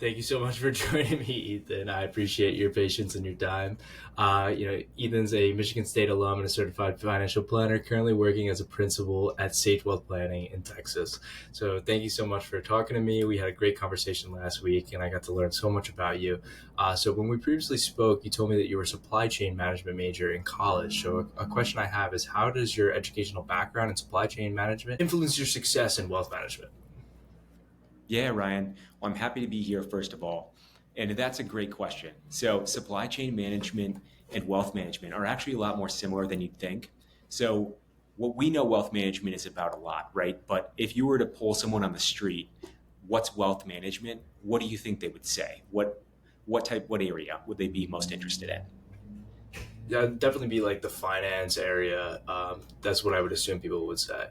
Thank you so much for joining me, Ethan. I appreciate your patience and your time. Ethan's a Michigan State alum and a certified financial planner, currently working as a principal at Sage Wealth Planning in Texas. So thank you so much for talking to me. We had a great conversation last week, and I got to learn so much about you. So when we previously spoke, you told me that you were a supply chain management major in college. So a question I have is, how does your educational background in supply chain management influence your success in wealth management? Yeah, Ryan. Well, I'm happy to be here, first of all. And that's a great question. So, supply chain management and wealth management are actually a lot more similar than you'd think. So, what we know wealth management is about a lot, right? But if you were to poll someone on the street, what's wealth management? What do you think they would say? What area would they be most interested in? Yeah, it'd definitely be like the finance area. That's what I would assume people would say.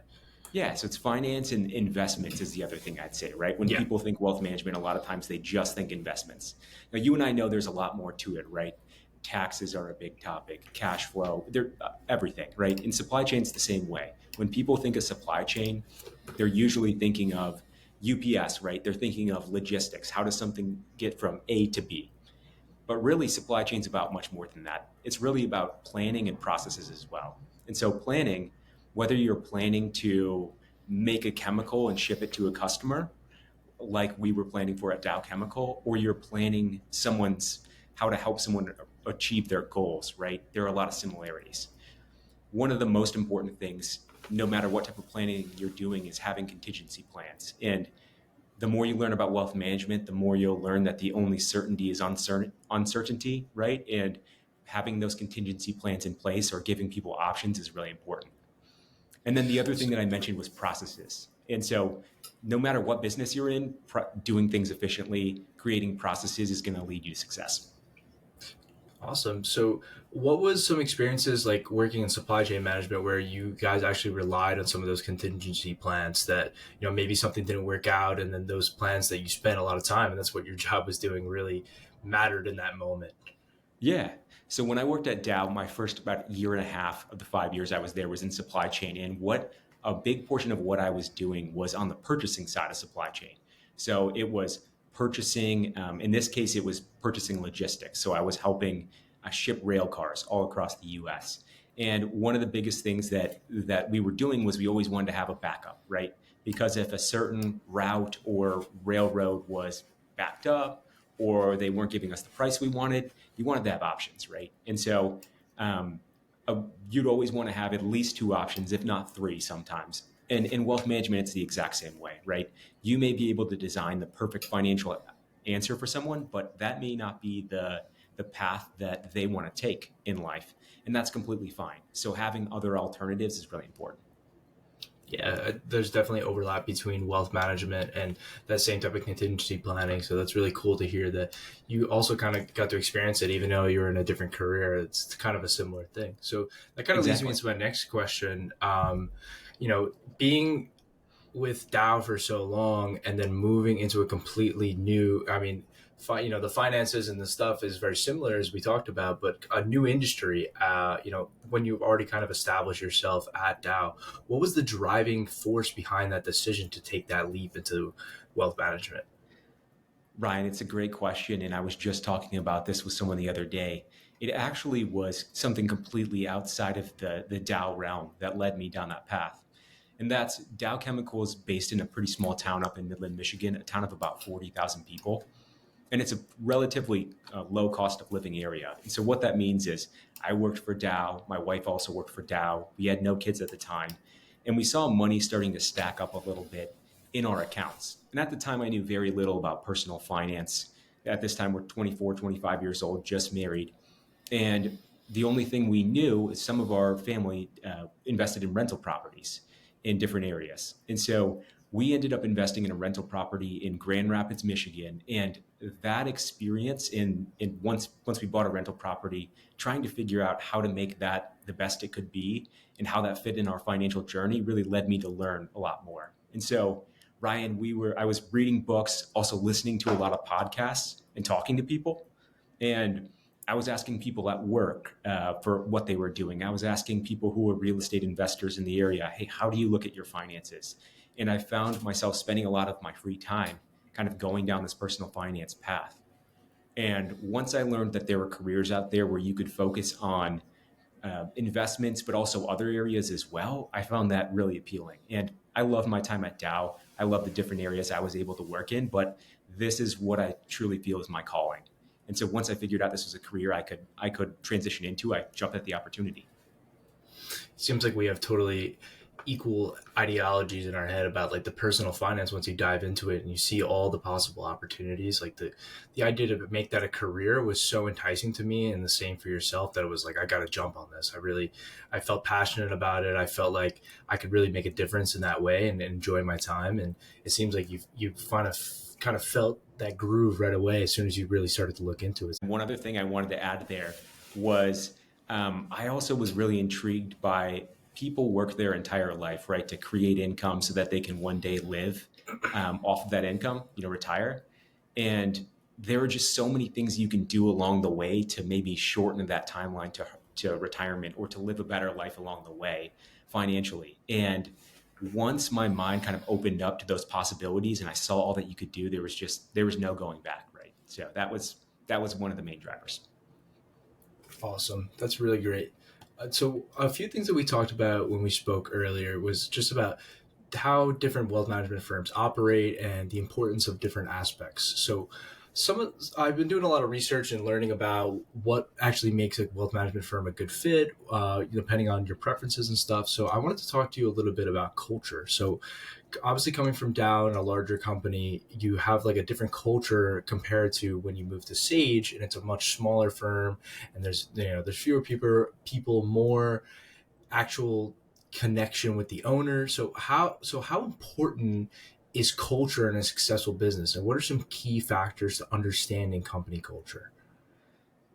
Yeah, so it's finance and investments is the other thing I'd say, right? When Yeah. people think wealth management, a lot of times they just think investments. Now, you and I know there's a lot more to it, right? Taxes are a big topic, cash flow, they're everything, right? In supply chain, it's the same way. When people think of supply chain, they're usually thinking of UPS, right? They're thinking of logistics. How does something get from A to B? But really, supply chain is about much more than that. It's really about planning and processes as well. And so, planning, whether you're planning to make a chemical and ship it to a customer, like we were planning for at Dow Chemical, or you're planning someone's how to help someone achieve their goals, right? There are a lot of similarities. One of the most important things, no matter what type of planning you're doing, is having contingency plans. And the more you learn about wealth management, the more you'll learn that the only certainty is uncertainty, right? And having those contingency plans in place or giving people options is really important. And then the other thing that I mentioned was processes. And so, no matter what business you're in, doing things efficiently, creating processes is going to lead you to success. Awesome. So, what was some experiences like working in supply chain management where you guys actually relied on some of those contingency plans that, maybe something didn't work out and then those plans that you spent a lot of time and that's what your job was doing really mattered in that moment? Yeah. So when I worked at Dow, my first about year and a half of the 5 years I was there was in supply chain. And what a big portion of what I was doing was on the purchasing side of supply chain. So it was purchasing, in this case, it was purchasing logistics. So I was helping ship rail cars all across the US. And one of the biggest things that we were doing was we always wanted to have a backup, right? Because if a certain route or railroad was backed up or they weren't giving us the price we wanted, you wanted to have options, right? And so um, you'd always want to have at least two options, if not three sometimes. And in wealth management, it's the exact same way, right? You may be able to design the perfect financial answer for someone, but that may not be the path that they want to take in life. And that's completely fine. So having other alternatives is really important. Yeah, there's definitely overlap between wealth management and that same type of contingency planning. So that's really cool to hear that you also kind of got to experience it, even though you're in a different career. It's kind of a similar thing. So that kind of leads me Exactly. into my next question. Being with Dow for so long and then moving into a completely new, I mean, the finances and the stuff is very similar as we talked about, but a new industry, when you've already kind of established yourself at Dow, what was the driving force behind that decision to take that leap into wealth management? Ryan, it's a great question. And I was just talking about this with someone the other day. It actually was something completely outside of the Dow realm that led me down that path. And that's Dow Chemical is based in a pretty small town up in Midland, Michigan, a town of about 40,000 people. And it's a relatively low cost of living area. And so what that means is I worked for Dow. My wife also worked for Dow. We had no kids at the time. And we saw money starting to stack up a little bit in our accounts. And at the time, I knew very little about personal finance. At this time, we're 24, 25 years old, just married. And the only thing we knew is some of our family invested in rental properties in different areas. And so we ended up investing in a rental property in Grand Rapids, Michigan. And that experience in once we bought a rental property, trying to figure out how to make that the best it could be and how that fit in our financial journey really led me to learn a lot more. And so Ryan, I was reading books, also listening to a lot of podcasts and talking to people. And I was asking people at work for what they were doing. I was asking people who were real estate investors in the area, hey, how do you look at your finances? And I found myself spending a lot of my free time kind of going down this personal finance path. And once I learned that there were careers out there where you could focus on investments, but also other areas as well, I found that really appealing. And I love my time at Dow. I love the different areas I was able to work in, but this is what I truly feel is my calling. And so once I figured out this was a career I could transition into, I jumped at the opportunity. Seems like we have totally equal ideologies in our head about like the personal finance. Once you dive into it and you see all the possible opportunities, like the idea to make that a career was so enticing to me, and the same for yourself, that it was like, I gotta jump on this. I felt passionate about it. I felt like I could really make a difference in that way and enjoy my time. And it seems like you kind of felt that groove right away as soon as you really started to look into it. One other thing I wanted to add there was I also was really intrigued by people work their entire life, right, to create income so that they can one day live off of that income, retire. And there are just so many things you can do along the way to maybe shorten that timeline to retirement or to live a better life along the way financially. And once my mind kind of opened up to those possibilities and I saw all that you could do, there was no going back, right? So that was one of the main drivers. Awesome. That's really great. So a few things that we talked about when we spoke earlier was just about how different wealth management firms operate and the importance of different aspects. So I've been doing a lot of research and learning about what actually makes a wealth management firm a good fit, depending on your preferences and stuff. So I wanted to talk to you a little bit about culture. So obviously coming from Dow in a larger company, you have like a different culture compared to when you move to Sage, and it's a much smaller firm, and there's fewer people, more actual connection with the owner. So how important is culture in a successful business, and what are some key factors to understanding company culture?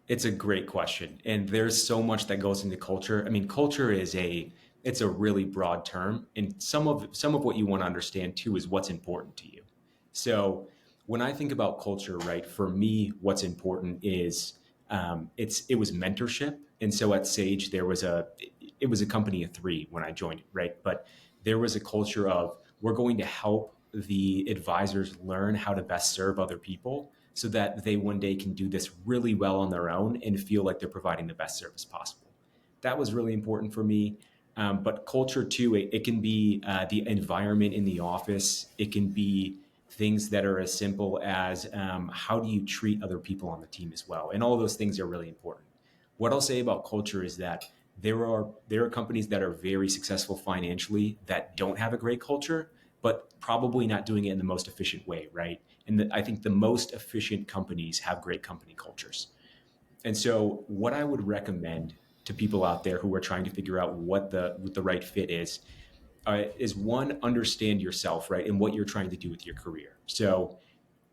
It's a great question. And there's so much that goes into culture. I mean, culture it's a really broad term. And some of what you want to understand too is what's important to you. So when I think about culture, right, for me, what's important is it was mentorship. And so at Sage, it was a company of three when I joined it, right? But there was a culture of we're going to help the advisors learn how to best serve other people so that they one day can do this really well on their own and feel like they're providing the best service possible. That was really important for me. But culture too, it can be the environment in the office. It can be things that are as simple as how do you treat other people on the team as well. And all of those things are really important. What I'll say about culture is that there are companies that are very successful financially that don't have a great culture, but probably not doing it in the most efficient way, right? And I think the most efficient companies have great company cultures. And so, what I would recommend to people out there who are trying to figure out what the right fit is one, understand yourself, right, and what you're trying to do with your career. So,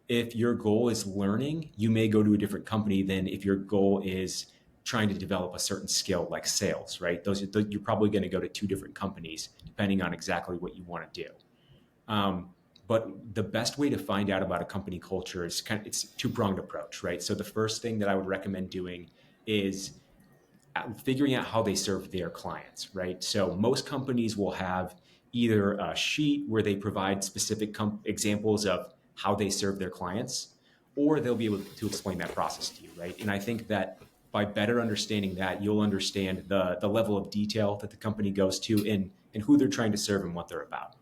if your goal is learning, you may go to a different company than if your goal is trying to develop a certain skill like sales, right? You're probably going to go to two different companies depending on exactly what you want to do. Um, but the best way to find out about a company culture is it's a two-pronged approach, right? So the first thing that I would recommend doing is figuring out how they serve their clients, right? So most companies will have either a sheet where they provide specific examples of how they serve their clients, or they'll be able to explain that process to you, right? And I think that by better understanding that, you'll understand the level of detail that the company goes to and who they're trying to serve and what they're about.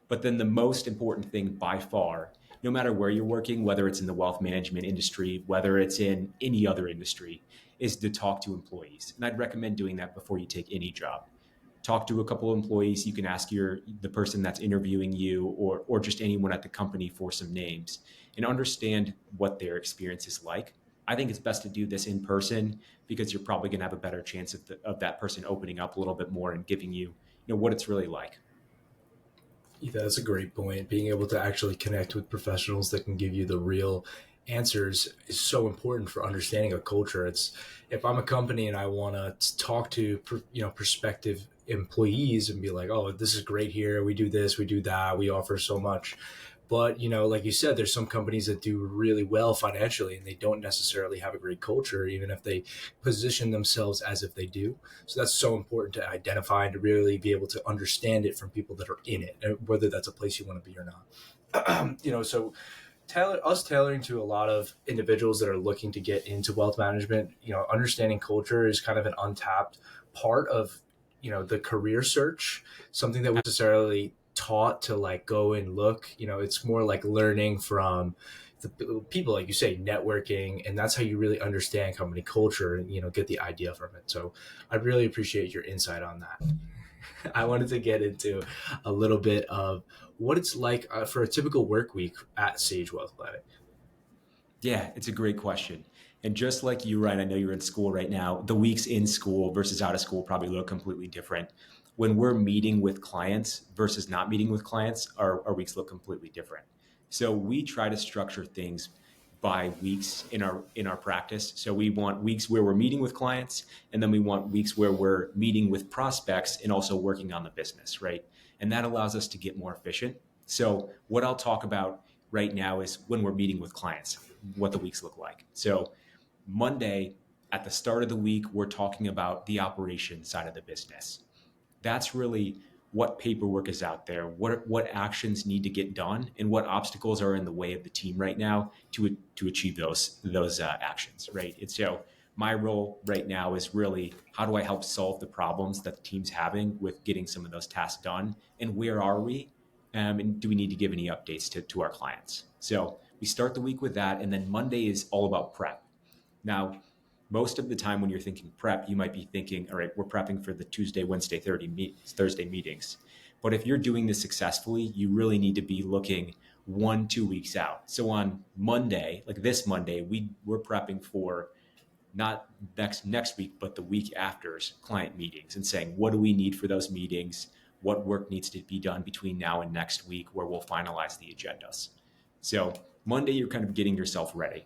But then the most important thing by far, no matter where you're working, whether it's in the wealth management industry, whether it's in any other industry, is to talk to employees. And I'd recommend doing that before you take any job. Talk to a couple of employees. You can ask the person that's interviewing you or just anyone at the company for some names and understand what their experience is like. I think it's best to do this in person because you're probably going to have a better chance of that person opening up a little bit more and giving you, what it's really like. Yeah, that's a great point. Being able to actually connect with professionals that can give you the real answers is so important for understanding a culture. It's if I'm a company and I want to talk to prospective employees and be like, "Oh, this is great here. We do this, we do that. We offer so much." But like you said, there's some companies that do really well financially and they don't necessarily have a great culture, even if they position themselves as if they do. So that's so important to identify and to really be able to understand it from people that are in it, whether that's a place you want to be or not. So tailoring to a lot of individuals that are looking to get into wealth management, understanding culture is kind of an untapped part of, the career search, something that we necessarily taught to like go and look, it's more like learning from the people, like you say, networking, and that's how you really understand company culture and, get the idea from it. So I really appreciate your insight on that. I wanted to get into a little bit of what it's like for a typical work week at Sage Wealth Planning. Yeah, it's a great question. And just like you, Ryan, I know you're in school right now. The weeks in school versus out of school probably look completely different. When we're meeting with clients versus not meeting with clients, our weeks look completely different. So we try to structure things by weeks in our practice. So we want weeks where we're meeting with clients, and then we want weeks where we're meeting with prospects and also working on the business, right? And that allows us to get more efficient. So what I'll talk about right now is when we're meeting with clients, what the weeks look like. So Monday, at the start of the week, we're talking about the operation side of the business. That's really what paperwork is out there, what actions need to get done, and what obstacles are in the way of the team right now to achieve those actions. Right. It's my role right now is really how do I help solve the problems that the team's having with getting some of those tasks done, and where are we, and do we need to give any updates to our clients? So we start the week with that, and then Monday is all about prep. Now, most of the time when you're thinking prep, you might be thinking, all right, we're prepping for the Tuesday, Wednesday, Thursday meetings. But if you're doing this successfully, you really need to be looking 1-2 weeks out. So on Monday, like this Monday, we're prepping for not next week, but the week after's client meetings and saying, what do we need for those meetings? What work needs to be done between now and next week where we'll finalize the agendas. So Monday, you're kind of getting yourself ready.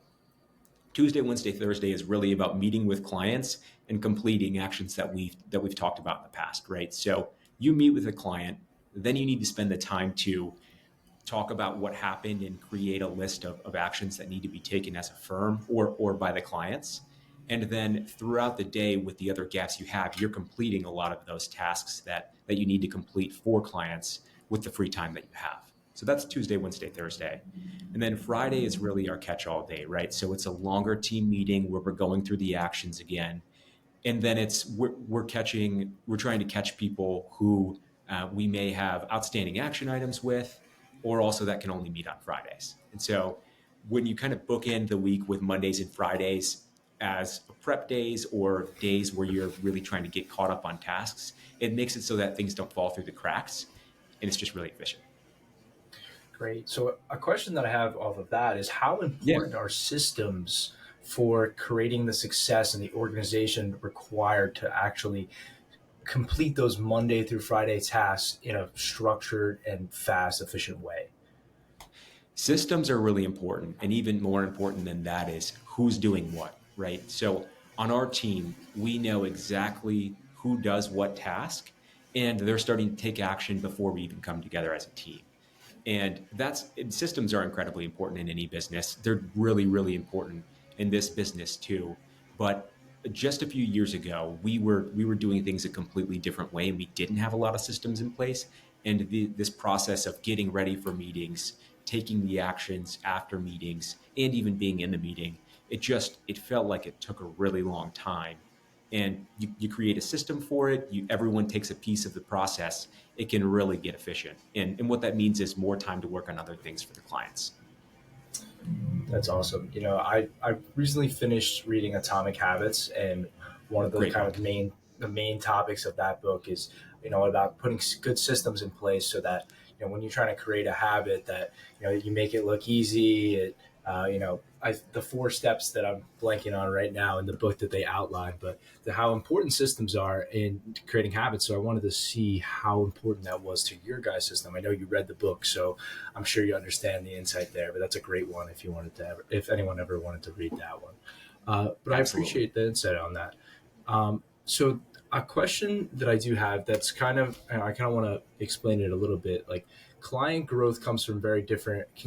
Tuesday, Wednesday, Thursday is really about meeting with clients and completing actions that we've talked about in the past, right? So you meet with a client, then you need to spend the time to talk about what happened and create a list of actions that need to be taken as a firm or by the clients. And then throughout the day with the other gaps you have, you're completing a lot of those tasks that you need to complete for clients with the free time that you have. So that's Tuesday, Wednesday, Thursday. And then Friday is really our catch-all day, right? So it's a longer team meeting where we're going through the actions again. And then we're trying to catch people who we may have outstanding action items with, or also that can only meet on Fridays. And so when you kind of bookend the week with Mondays and Fridays as prep days or days where you're really trying to get caught up on tasks, it makes it so that things don't fall through the cracks, and it's just really efficient. Great. So a question that I have off of that is how Yeah. important are systems for creating the success and the organization required to actually complete those Monday through Friday tasks in a structured and fast, efficient way? Systems are really important. And even more important than that is who's doing what, right? So on our team, we know exactly who does what task, and they're starting to take action before we even come together as a team. And systems are incredibly important in any business. They're really, really important in this business too. But just a few years ago, we were doing things a completely different way, and we didn't have a lot of systems in place. And this process of getting ready for meetings, taking the actions after meetings, and even being in the meeting, it felt like it took a really long time. And you create a system for it. Everyone takes a piece of the process. It can really get efficient. And what that means is more time to work on other things for the clients. That's awesome. I recently finished reading Atomic Habits, and one of the Great kind of book. main topics of that book is, about putting good systems in place so that, when you're trying to create a habit that, you make it look easy. The 4 steps that I'm blanking on right now in the book that they outline, but how important systems are in creating habits. So I wanted to see how important that was to your guys' system. I know you read the book, so I'm sure you understand the insight there. But that's a great one if anyone ever wanted to read that one. But I Absolutely. appreciate the insight on that. So a question that I do have that's I kind of want to explain it a little bit. Like client growth can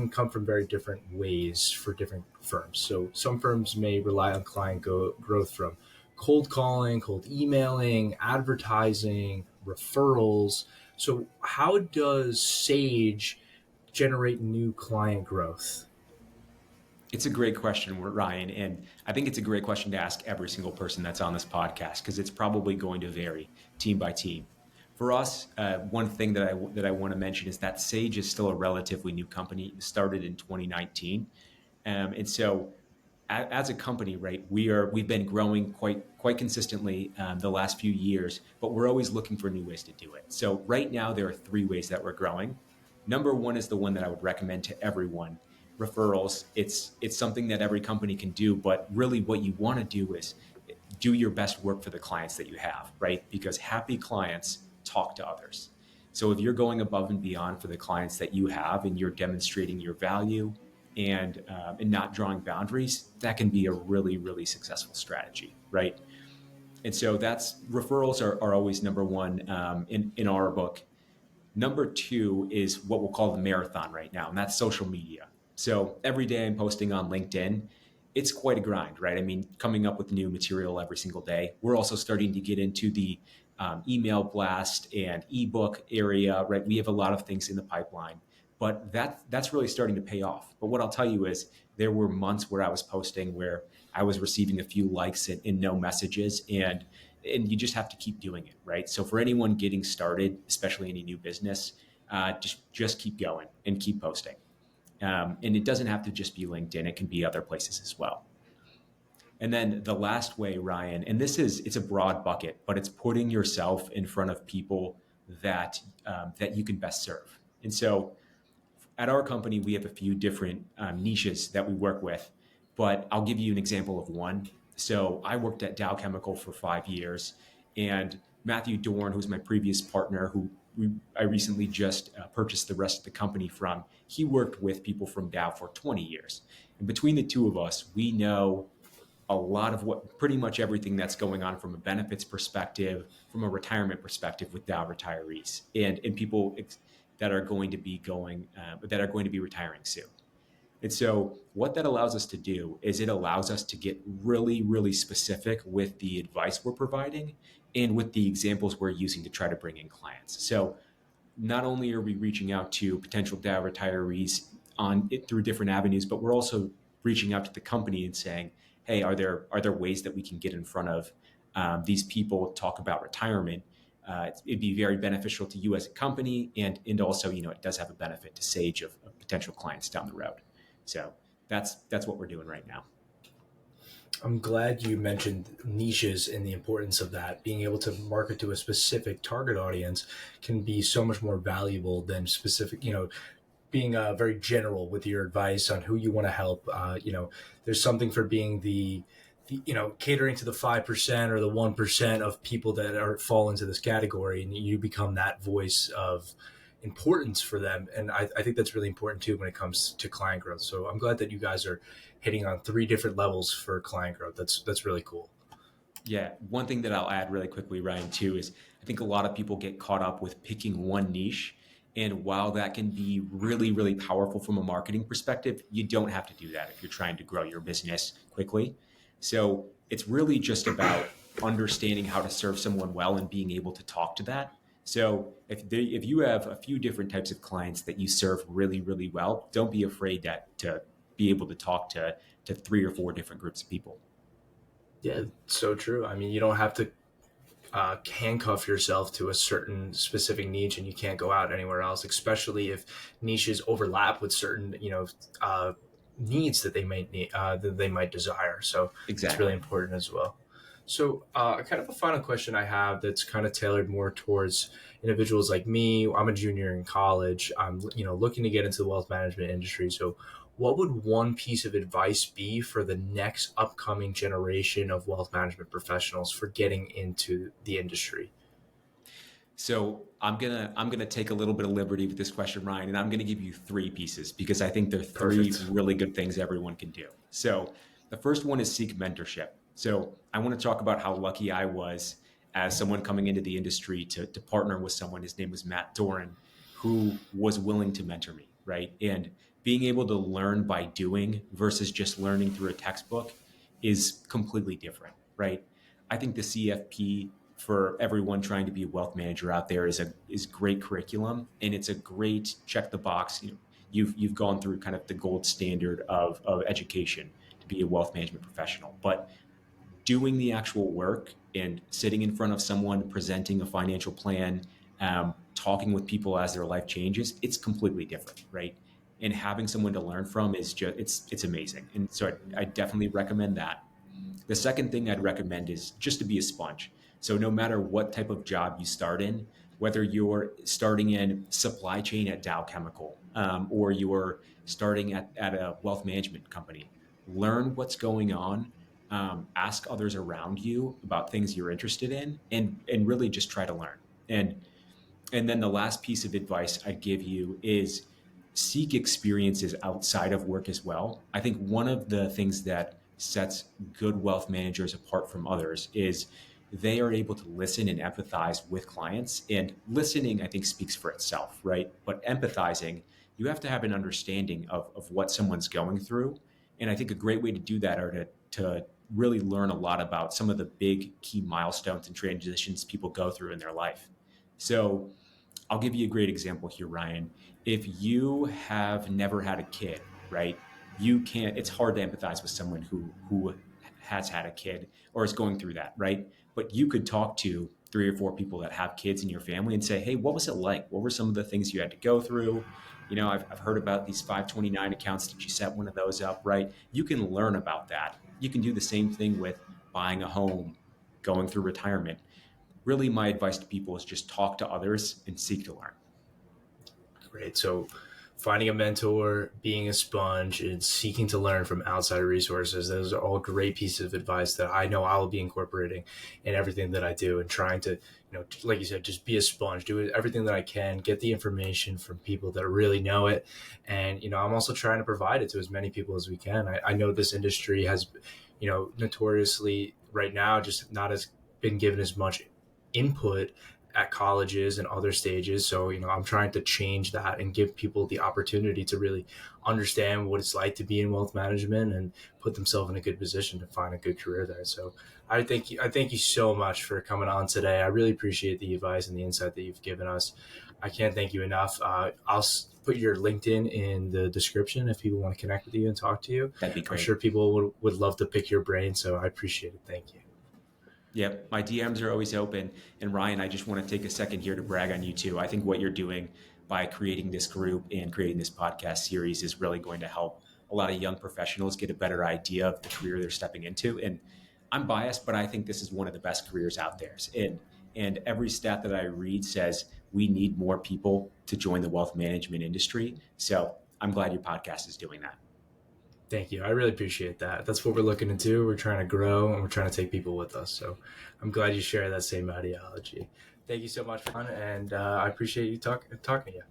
come from very different ways for different firms. So some firms may rely on growth from cold calling, cold emailing, advertising, referrals. So how does Sage generate new client growth? It's a great question, Ryan, and I think it's a great question to ask every single person that's on this podcast because it's probably going to vary team by team. For us, one thing that I want to mention is that Sage is still a relatively new company. It started in 2019, and so as a company, right, we've been growing quite consistently the last few years, but we're always looking for new ways to do it. So right now there are three ways that we're growing. Number one is the one that I would recommend to everyone: referrals. It's something that every company can do, but really what you want to do is do your best work for the clients that you have, right? Because happy clients talk to others. So if you're going above and beyond for the clients that you have and you're demonstrating your value and not drawing boundaries, that can be a really successful strategy, right? And so that's referrals are always number one in our book. Number two is what we'll call the marathon right now, and that's social media. So every day I'm posting on LinkedIn. It's quite a grind, right? I mean, coming up with new material every single day. We're also starting to get into the email blast and ebook area, right? We have a lot of things in the pipeline, but that's really starting to pay off. But what I'll tell you is there were months where I was posting where I was receiving a few likes and no messages, and you just have to keep doing it, right? So for anyone getting started, especially any new business, just keep going and keep posting. And it doesn't have to just be LinkedIn; it can be other places as well. And then the last way, Ryan, and it's a broad bucket, but it's putting yourself in front of people that you can best serve. And so at our company, we have a few different niches that we work with, but I'll give you an example of one. So I worked at Dow Chemical for 5 years, and Matthew Dorn, who's my previous partner, I recently just purchased the rest of the company from, he worked with people from Dow for 20 years. And between the two of us, we know a lot of what pretty much everything that's going on from a benefits perspective, from a retirement perspective with Dow retirees and people that are going to be that are going to be retiring soon. And so what that allows us to do is it allows us to get really specific with the advice we're providing and with the examples we're using to try to bring in clients. So not only are we reaching out to potential Dow retirees on it through different avenues, but we're also reaching out to the company and saying, "Hey, are there ways that we can get in front of these people, talk about retirement? It'd be very beneficial to you as a company, and also, it does have a benefit to Sage of potential clients down the road." So that's what we're doing right now. I'm glad you mentioned niches and the importance of that. Being able to market to a specific target audience can be so much more valuable than specific, being very general with your advice on who you want to help. There's something for being catering to the 5% or the 1% of people that fall into this category, and you become that voice of importance for them. And I think that's really important too when it comes to client growth. So I'm glad that you guys are hitting on three different levels for client growth. That's really cool. Yeah, one thing that I'll add really quickly, Ryan, too, is I think a lot of people get caught up with picking one niche. And while that can be really powerful from a marketing perspective, you don't have to do that if you're trying to grow your business quickly. So it's really just about understanding how to serve someone well and being able to talk to that. So if you have a few different types of clients that you serve really well, don't be afraid to be able to talk to three or four different groups of people. Yeah, so true. I mean, you don't have to handcuff yourself to a certain specific niche and you can't go out anywhere else, especially if niches overlap with certain, needs that they might need, that they might desire. So it's really Exactly. important as well. So, kind of a final question I have that's kind of tailored more towards individuals like me. I'm a junior in college. I'm, looking to get into the wealth management industry. So, what would one piece of advice be for the next upcoming generation of wealth management professionals for getting into the industry? So I'm gonna take a little bit of liberty with this question, Ryan, and I'm gonna give you three pieces because I think they're three Perfect. really good things everyone can do. So the first one is seek mentorship. So I want to talk about how lucky I was as someone coming into the industry to partner with someone. His name was Matt Doran, who was willing to mentor me, right? And being able to learn by doing versus just learning through a textbook is completely different, right? I think the CFP for everyone trying to be a wealth manager out there is great curriculum, and it's a great check the box. you've gone through kind of the gold standard of education to be a wealth management professional. But doing the actual work and sitting in front of someone, presenting a financial plan, talking with people as their life changes, it's completely different, right? And having someone to learn from is just it's amazing. And so I definitely recommend that. The second thing I'd recommend is just to be a sponge. So no matter what type of job you start in, whether you're starting in supply chain at Dow Chemical, or you're starting at a wealth management company, learn what's going on. Ask others around you about things you're interested in, and really just try to learn. And then the last piece of advice I'd give you is seek experiences outside of work as well. I think one of the things that sets good wealth managers apart from others is they are able to listen and empathize with clients. And listening, I think, speaks for itself, right? But empathizing, you have to have an understanding of what someone's going through. And I think a great way to do that are to really learn a lot about some of the big key milestones and transitions people go through in their life. So I'll give you a great example here, Ryan. If you have never had a kid, right? You can't, it's hard to empathize with someone who has had a kid or is going through that, right? But you could talk to 3 or 4 people that have kids in your family and say, hey, what was it like? What were some of the things you had to go through? I've heard about these 529 accounts. Did you set one of those up, right? You can learn about that. You can do the same thing with buying a home, going through retirement. Really, my advice to people is just talk to others and seek to learn. Great. So finding a mentor, being a sponge, and seeking to learn from outside resources, those are all great pieces of advice that I know I'll be incorporating in everything that I do, and trying to, like you said, just be a sponge, do everything that I can, get the information from people that really know it. And, I'm also trying to provide it to as many people as we can. I know this industry has, notoriously right now just not as been given as much input at colleges and other stages. So, I'm trying to change that and give people the opportunity to really understand what it's like to be in wealth management and put themselves in a good position to find a good career there. So I thank you so much for coming on today. I really appreciate the advice and the insight that you've given us. I can't thank you enough. I'll put your LinkedIn in the description if people want to connect with you and talk to you. That'd be I'm great. sure people would love to pick your brain. So I appreciate it. Thank you. Yep, my DMs are always open. And Ryan, I just want to take a second here to brag on you too. I think what you're doing by creating this group and creating this podcast series is really going to help a lot of young professionals get a better idea of the career they're stepping into. And I'm biased, but I think this is one of the best careers out there. And every stat that I read says we need more people to join the wealth management industry. So I'm glad your podcast is doing that. Thank you. I really appreciate that. That's what we're looking to do. We're trying to grow and we're trying to take people with us. So I'm glad you share that same ideology. Thank you so much, and I appreciate you talking to you.